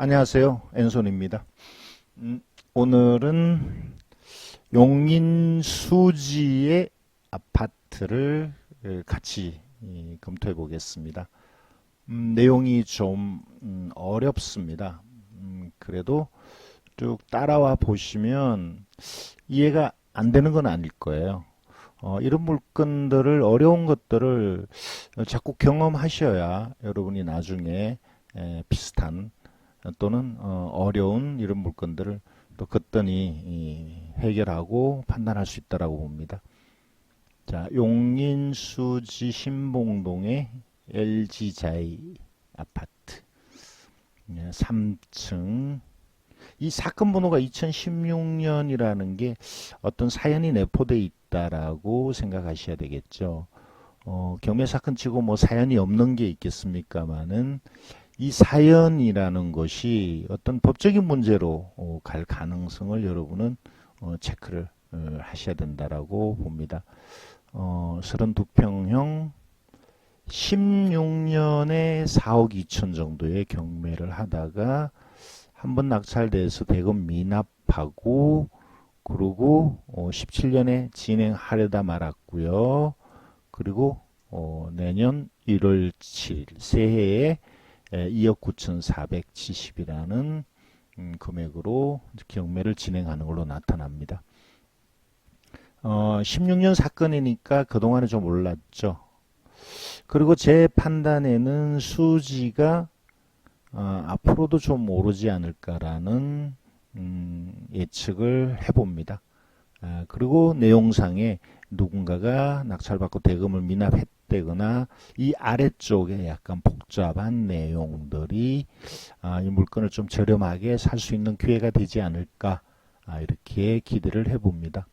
안녕하세요. 엔손입니다. 오늘은 용인수지의 아파트를 같이 검토해 보겠습니다. 내용이 좀 어렵습니다. 그래도 쭉 따라와 보시면 이해가 안 되는 건 아닐 거예요. 이런 물건들을 어려운 것들을 자꾸 경험하셔야 여러분이 나중에 비슷한 또는 어려운 이런 물건들을 또 거뜬히 해결하고 판단할 수 있다라고 봅니다. 자, 용인수지 신봉동의 LG자이 아파트 3층. 이 사건 번호가 2016년이라는 게 어떤 사연이 내포되어 있다라고 생각하셔야 되겠죠. 경매 사건 치고 뭐 사연이 없는 게 있겠습니까마는 이 사연이라는 것이 어떤 법적인 문제로 갈 가능성을 여러분은 체크를 하셔야 된다라고 봅니다. 32평형 16년에 4억 2천 정도의 경매를 하다가 한번 낙찰돼서 대금 미납하고 그리고 17년에 진행하려다 말았고요. 그리고 내년 1월 7일 새해에 2억 9,470이라는 금액으로 경매를 진행하는 걸로 나타납니다. 16년 사건이니까 그동안에 좀 올랐죠. 그리고 제 판단에는 수지가 앞으로도 좀 오르지 않을까라는 예측을 해봅니다. 그리고 내용상에 누군가가 낙찰받고 대금을 미납했다거나 이 아래쪽에 약간 복잡한 내용들이 이 물건을 좀 저렴하게 살 수 있는 기회가 되지 않을까 이렇게 기대를 해봅니다.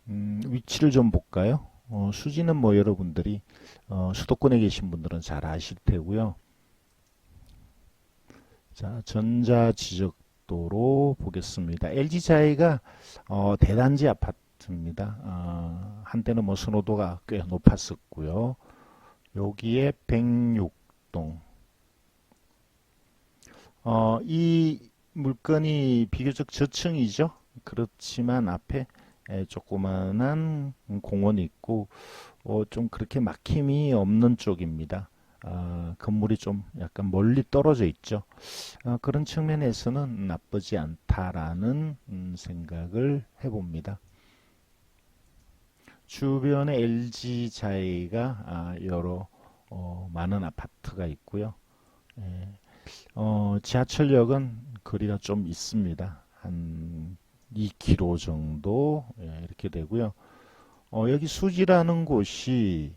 위치를 좀 볼까요? 수지는 뭐 여러분들이 수도권에 계신 분들은 잘 아실 테고요. 자, 전자지적도로 보겠습니다. LG자이가 대단지 아파트입니다. 한때는 뭐 선호도가 꽤 높았었고요. 여기에 106동. 이 물건이 비교적 저층이죠. 그렇지만 앞에 조그만한 공원이 있고 좀 그렇게 막힘이 없는 쪽입니다. 건물이 좀 약간 멀리 떨어져 있죠. 그런 측면에서는 나쁘지 않다라는 생각을 해봅니다. 주변에 LG자이가 여러 많은 아파트가 있고요. 지하철역은 거리가 좀 있습니다. 한 2km 정도 이렇게 되고요. 여기 수지라는 곳이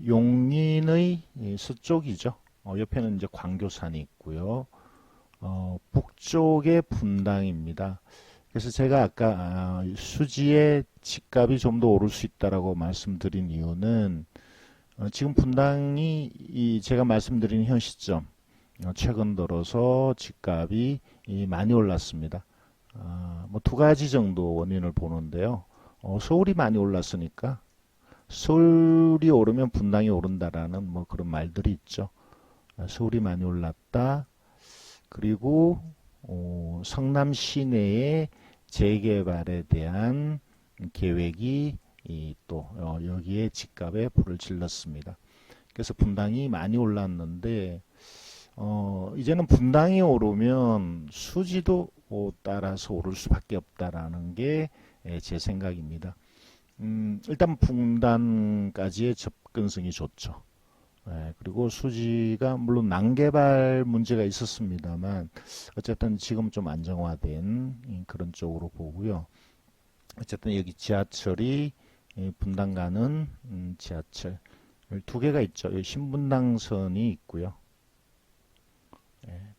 용인의 서쪽이죠. 옆에는 이제 광교산이 있고요. 북쪽에 분당입니다. 그래서 제가 아까 수지의 집값이 좀 더 오를 수 있다라고 말씀드린 이유는 지금 분당이 제가 말씀드린 현 시점 최근 들어서 집값이 많이 올랐습니다. 뭐 두 가지 정도 원인을 보는데요. 서울이 많이 올랐으니까 서울이 오르면 분당이 오른다라는 뭐 그런 말들이 있죠. 서울이 많이 올랐다. 그리고 성남 시내의 재개발에 대한 계획이 또 여기에 집값에 불을 질렀습니다. 그래서 분당이 많이 올랐는데 이제는 분당이 오르면 수지도 따라서 오를 수밖에 없다라는 게 제 생각입니다. 일단 분당까지의 접근성이 좋죠. 그리고 수지가 물론 난개발 문제가 있었습니다만 어쨌든 지금 좀 안정화된 그런 쪽으로 보고요. 어쨌든 여기 지하철이 분당 가는 지하철 두 개가 있죠. 여기 신분당선이 있고요.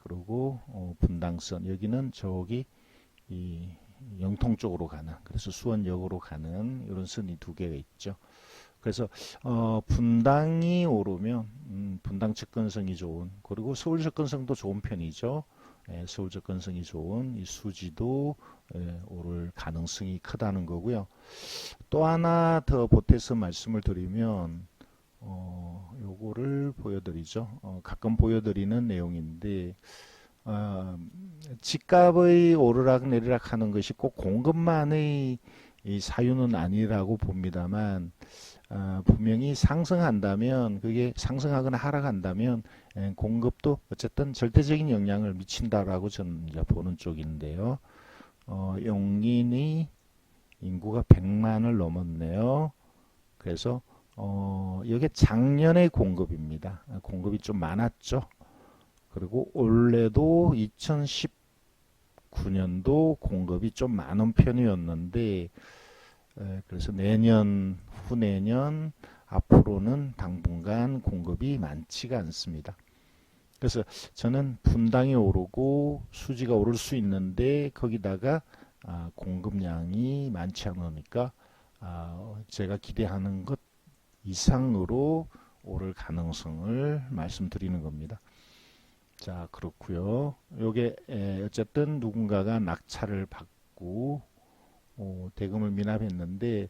그리고 분당선 여기는 저기 이 영통 쪽으로 가는 그래서 수원역으로 가는 이런 선이 두 개가 있죠. 그래서 분당이 오르면 분당 접근성이 좋은 그리고 서울 접근성도 좋은 편이죠. 서울 접근성이 좋은 이 수지도 오를 가능성이 크다는 거고요. 또 하나 더 보태서 말씀을 드리면 요거를 보여드리죠. 가끔 보여드리는 내용인데 어, 집값의 오르락 내리락 하는 것이 꼭 공급만의 이 사유는 아니라고 봅니다만, 분명히 상승한다면, 그게 상승하거나 하락한다면 공급도 어쨌든 절대적인 영향을 미친다라고 저는 이제 보는 쪽인데요. 용인이 인구가 100만을 넘었네요. 그래서 이게 작년의 공급입니다. 공급이 좀 많았죠. 그리고 올해도 2019년도 공급이 좀 많은 편이었는데, 그래서 내년, 후내년, 앞으로는 당분간 공급이 많지가 않습니다. 그래서 저는 분당이 오르고 수지가 오를 수 있는데, 거기다가 공급량이 많지 않으니까 제가 기대하는 것 이상으로 오를 가능성을 말씀드리는 겁니다. 자, 그렇고요. 요게 어쨌든 누군가가 낙찰을 받고 대금을 미납했는데,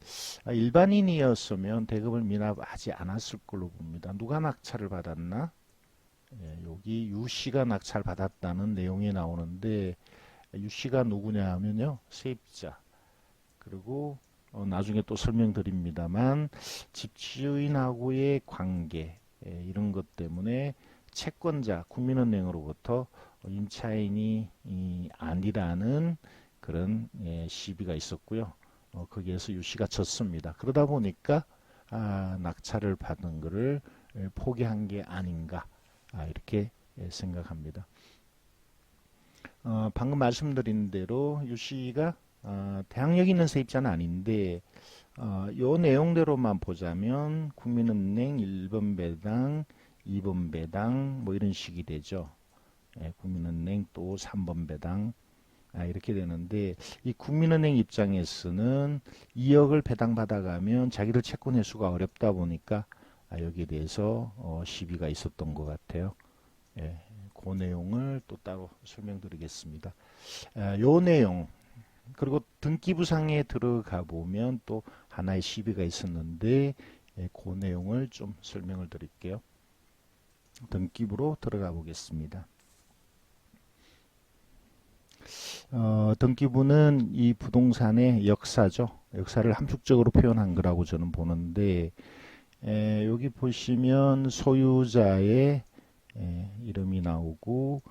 일반인이었으면 대금을 미납하지 않았을 걸로 봅니다. 누가 낙찰을 받았나? 여기 유씨가 낙찰 받았다는 내용이 나오는데, 유씨가 누구냐 하면요, 세입자. 그리고 나중에 또 설명드립니다만, 집주인하고의 관계, 이런 것 때문에 채권자 국민은행으로부터 임차인이 아니라는 그런 시비가 있었고요. 거기에서 유씨가 졌습니다. 그러다 보니까 낙찰을 받은 것을 포기한 게 아닌가, 이렇게 생각합니다. 방금 말씀드린 대로 유씨가 대항력 있는 세입자는 아닌데, 요 내용대로만 보자면 국민은행 1번 배당, 2번 배당 뭐 이런 식이 되죠. 국민은행 또 3번 배당 이렇게 되는데, 이 국민은행 입장에서는 2억을 배당받아가면 자기를 채권할 수가 어렵다 보니까 여기에 대해서 시비가 있었던 것 같아요. 그 내용을 또 따로 설명드리겠습니다. 요 내용, 그리고 등기부상에 들어가 보면 또 하나의 시비가 있었는데, 그 내용을 좀 설명을 드릴게요. 등기부로 들어가 보겠습니다. 등기부는 이 부동산의 역사죠. 역사를 함축적으로 표현한 거라고 저는 보는데, 여기 보시면 소유자의 이름이 나오고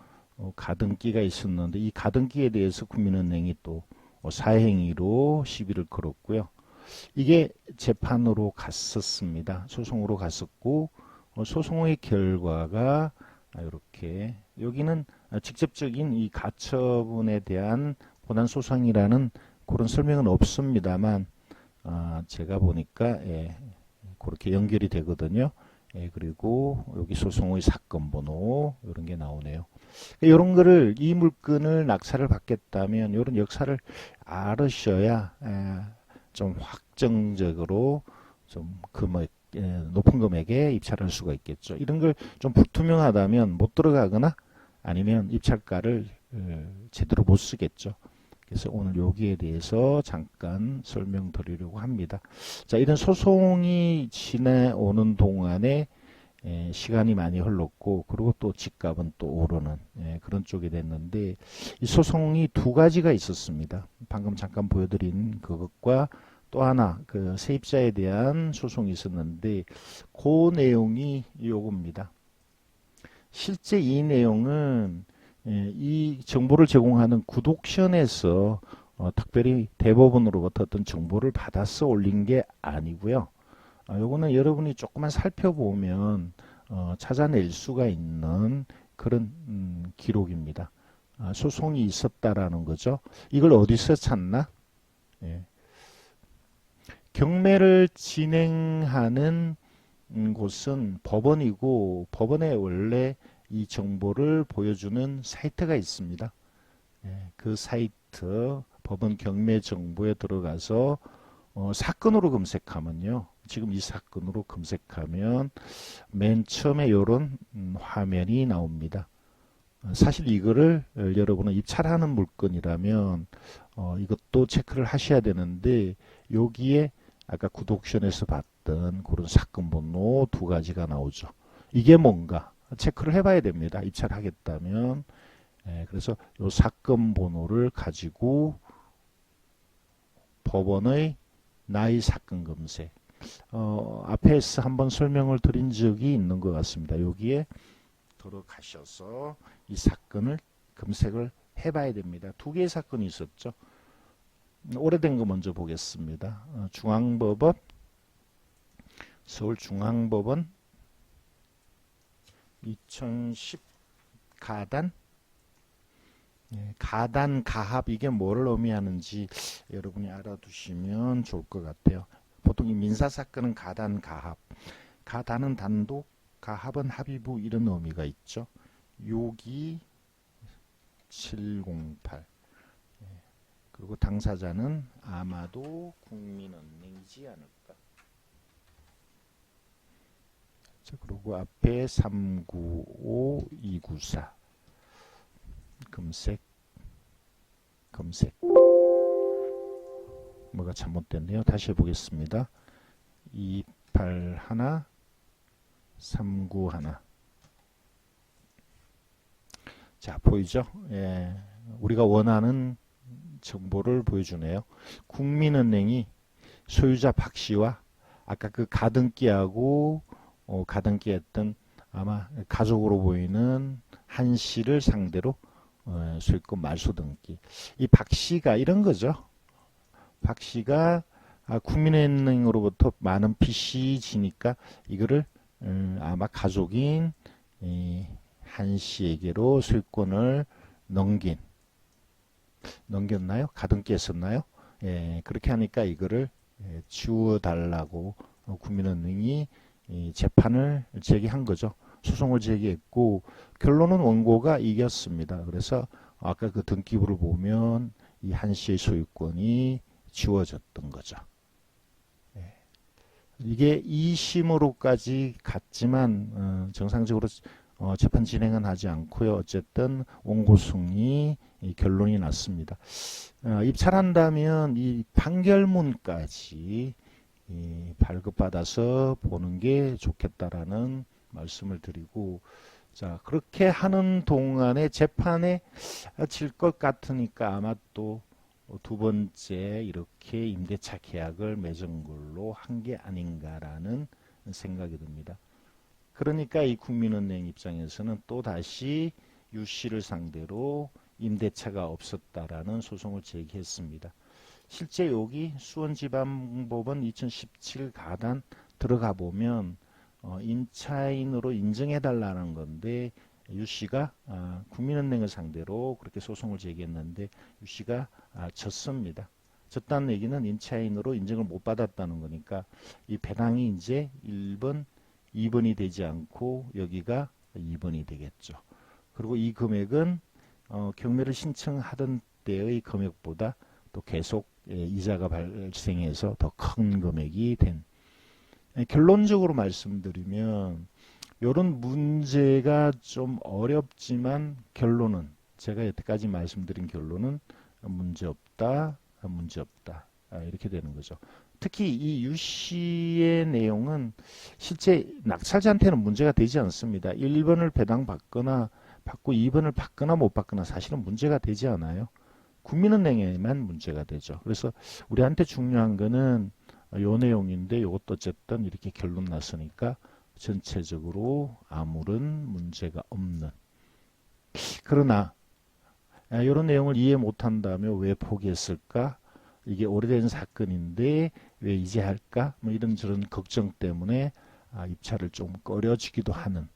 가등기가 있었는데, 이 가등기에 대해서 국민은행이 또 사행위로 시비를 걸었고요. 이게 재판으로 갔었습니다. 소송으로 갔었고, 소송의 결과가 이렇게, 여기는 직접적인 이 가처분에 대한 본안 소송이라는 그런 설명은 없습니다만, 제가 보니까 그렇게 연결이 되거든요. 그리고 여기 소송의 사건 번호 이런 게 나오네요. 이런 거를, 이 물건을 낙찰을 받겠다면 이런 역사를 알으셔야 좀 확정적으로 좀 금액, 높은 금액에 입찰할 수가 있겠죠. 이런 걸 좀 불투명하다면 못 들어가거나 아니면 입찰가를 제대로 못 쓰겠죠. 그래서 오늘 여기에 대해서 잠깐 설명드리려고 합니다. 자, 이런 소송이 지나오는 동안에 시간이 많이 흘렀고, 그리고 또 집값은 또 오르는 그런 쪽이 됐는데, 이 소송이 두 가지가 있었습니다. 방금 잠깐 보여드린 그것과 또 하나 그 세입자에 대한 소송이 있었는데, 그 내용이 요겁니다. 실제 이 내용은 이 정보를 제공하는 구독션에서 특별히 대법원으로부터 어떤 정보를 받아서 올린 게 아니고요. 요거는 여러분이 조금만 살펴보면 찾아낼 수가 있는 그런 기록입니다. 소송이 있었다라는 거죠. 이걸 어디서 찾나? 경매를 진행하는 곳은 법원이고, 법원에 원래 이 정보를 보여주는 사이트가 있습니다. 그 사이트 법원 경매 정보에 들어가서 사건으로 검색하면요, 지금 이 사건으로 검색하면 맨 처음에 이런 화면이 나옵니다. 사실 이거를 여러분은 입찰하는 물건이라면 이것도 체크를 하셔야 되는데, 여기에 아까 구독션에서 봤던 그런 사건 번호 두 가지가 나오죠. 이게 뭔가 체크를 해봐야 됩니다. 입찰하겠다면 그래서 이 사건 번호를 가지고 법원의 나의 사건 검색. 앞에서 한번 설명을 드린 적이 있는 것 같습니다. 여기에 들어가셔서 이 사건을 검색을 해봐야 됩니다. 두 개의 사건이 있었죠. 오래된 거 먼저 보겠습니다. 중앙법원, 서울중앙법원 2010 가단, 가단, 가합 이게 뭐를 의미하는지 여러분이 알아두시면 좋을 것 같아요. 보통 이 민사사건은 가단, 가합. 가단은 단독, 가합은 합의부 이런 의미가 있죠. 62708. 그리고 당사자는 아마도 국민은행이지 않을까. 자, 그리고 앞에 395294. 검색. 뭐가 잘못됐네요. 다시 해보겠습니다. 281 391. 자, 보이죠? 우리가 원하는 정보를 보여주네요. 국민은행이 소유자 박 씨와 아까 그 가등기하고 가등기 했던 아마 가족으로 보이는 한 씨를 상대로 소유권 말소 등기. 이 박 씨가 이런 거죠. 박 씨가 국민은행으로부터 많은 빚이 지니까 이거를 아마 가족인 한 씨에게로 소유권을 넘겼나요? 가등기 했었나요? 그렇게 하니까 이거를 지워달라고 국민은행이 재판을 제기한 거죠. 소송을 제기했고 결론은 원고가 이겼습니다. 그래서 아까 그 등기부를 보면 이 한 씨의 소유권이 지워졌던 거죠. 이게 2심으로까지 갔지만 정상적으로 재판 진행은 하지 않고요. 어쨌든 원고 승리 결론이 났습니다. 입찰한다면 이 판결문까지 발급받아서 보는 게 좋겠다라는 말씀을 드리고, 자, 그렇게 하는 동안에 재판에 질 것 같으니까 아마 또 두 번째 이렇게 임대차 계약을 맺은 걸로 한 게 아닌가라는 생각이 듭니다. 그러니까 이 국민은행 입장에서는 또 다시 유 씨를 상대로 임대차가 없었다라는 소송을 제기했습니다. 실제 여기 수원지방법원 2017 가단 들어가 보면 임차인으로 인정해달라는 건데 유 씨가 국민은행을 상대로 그렇게 소송을 제기했는데 유 씨가 졌습니다. 졌다는 얘기는 임차인으로 인정을 못 받았다는 거니까 이 배당이 이제 1번, 2번이 되지 않고 여기가 2번이 되겠죠. 그리고 이 금액은 경매를 신청하던 때의 금액보다 또 계속 이자가 발생해서 더 큰 금액이 된. 결론적으로 말씀드리면 이런 문제가 좀 어렵지만 결론은 제가 여태까지 말씀드린 결론은 문제없다 이렇게 되는 거죠. 특히 이 유 씨의 내용은 실제 낙찰자한테는 문제가 되지 않습니다. 1번을 배당받거나 받고 2번을 받거나 못 받거나 사실은 문제가 되지 않아요. 국민은행에만 문제가 되죠. 그래서 우리한테 중요한 거는 요 내용인데 이것도 어쨌든 이렇게 결론 났으니까 전체적으로 아무런 문제가 없는. 그러나 이런 내용을 이해 못한다면 왜 포기했을까? 이게 오래된 사건인데 왜 이제 할까? 뭐 이런저런 걱정 때문에 입찰을 좀 꺼려지기도 하는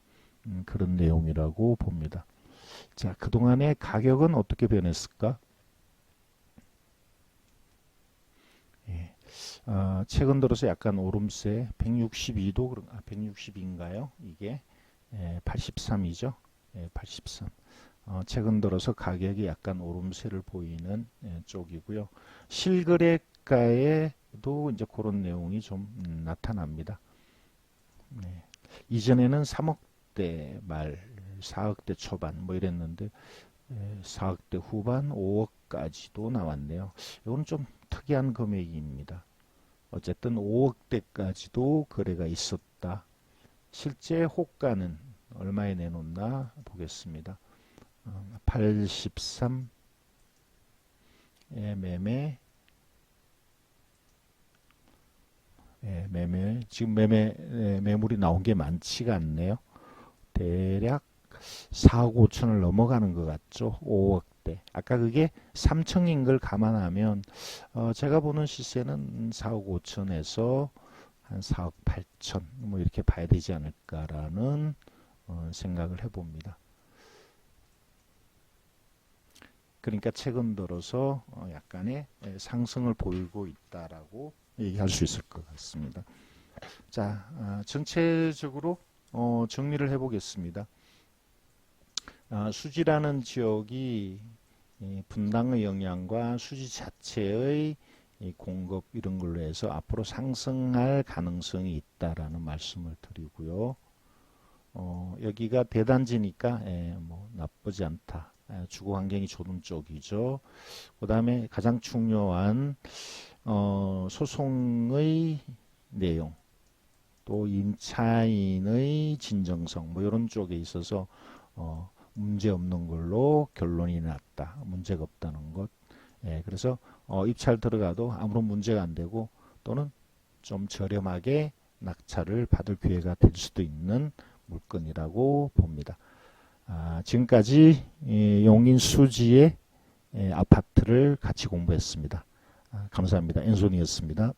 그런 내용이라고 봅니다. 자, 그동안의 가격은 어떻게 변했을까? 최근 들어서 약간 오름세 162도 160인가요? 이게 83이죠. 83. 최근 들어서 가격이 약간 오름세를 보이는 쪽이고요. 실거래가에도 이제 그런 내용이 좀 나타납니다. 이전에는 3억대 말, 4억대 초반 뭐 이랬는데 4억대 후반, 5억까지도 나왔네요. 이건 좀 특이한 금액입니다. 어쨌든 5억대까지도 거래가 있었다. 실제 호가는 얼마에 내놓나 보겠습니다. 83의 매매 지금 매물이 나온 게 많지가 않네요. 대략 4억 5천을 넘어가는 것 같죠. 5억대. 아까 그게 3층인 걸 감안하면 제가 보는 시세는 4억 5천에서 한 4억 8천 뭐 이렇게 봐야 되지 않을까라는 생각을 해봅니다. 그러니까 최근 들어서 약간의 상승을 보이고 있다라고 얘기할 수 있을 것 같습니다. 자, 전체적으로 정리를 해보겠습니다. 수지라는 지역이 분당의 영향과 수지 자체의 공급 이런 걸로 해서 앞으로 상승할 가능성이 있다라는 말씀을 드리고요. 여기가 대단지니까 뭐 나쁘지 않다. 주거 환경이 좋은 쪽이죠. 그 다음에 가장 중요한 소송의 내용, 또 임차인의 진정성 뭐 이런 쪽에 있어서 문제 없는 걸로 결론이 났다. 문제가 없다는 것. 그래서 입찰 들어가도 아무런 문제가 안 되고 또는 좀 저렴하게 낙찰을 받을 기회가 될 수도 있는 물건이라고 봅니다. 지금까지 용인 수지의 아파트를 같이 공부했습니다. 감사합니다. 앤소니였습니다.